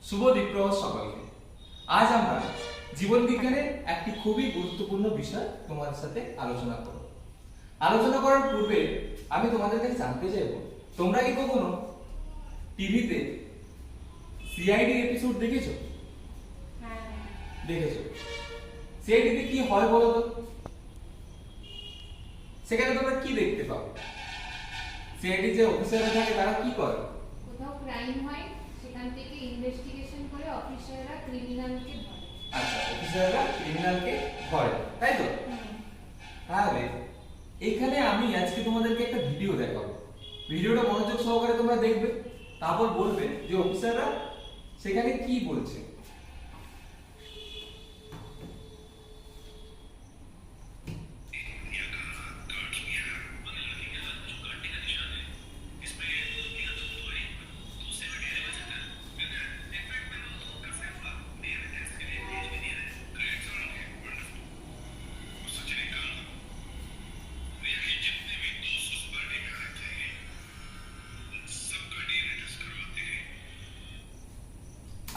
শুভ বিপ্লব সকলকে। আজ আমরা জীবন বিজ্ঞানের একটি খুবই গুরুত্বপূর্ণ বিষয় তোমাদের সাথে আলোচনা করব। আলোচনা করার পূর্বে আমি তোমাদের কাছে জানতে চাইব, তোমরা কি কখনো টিভিতে সিআইডি এপিসোড দেখেছো? হ্যাঁ। দেখেছো? সিআইডিতে কি হয় বলো তো? সেখানে তোমরা কি দেখতে পাবে? সিআইডি যে অফিসাররা থাকে তারা কি করে? কোথাও ক্রাইম হয়, সেখান থেকে ইনভেস্টিগেশন করে অফিসাররা ক্রিমিনালকে ধরে। আচ্ছা, অফিসাররা ক্রিমিনালকে ধরে, তাই তো? তাহলে এখানে আমি আজকে তোমাদেরকে একটা ভিডিও দেখাবো। ভিডিওটা মনোযোগ সহকারে তোমরা দেখবে, তারপর বলবে যে অফিসাররা সেখানে কি বলছে।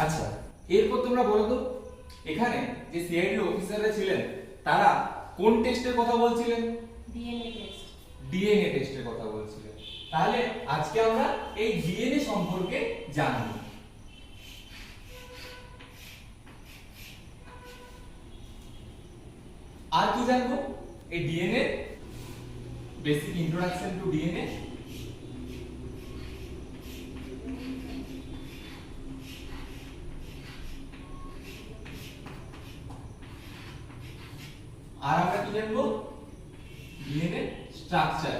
আচ্ছা, এরপর তোমরা বলো তো, এখানে যে সিআইডি অফিসাররা ছিলেন তারা কোন টেস্টের কথা বলছিলেন? DNA test. ডিএনএ টেস্টের কথা বলছিলেন। তাহলে আজকে আমরা এই ডিএনএ সম্পর্কে জানব। আর কি জানবো? এই DNA basic introduction to DNA, আর আমরা কি জানবো? DNA structure.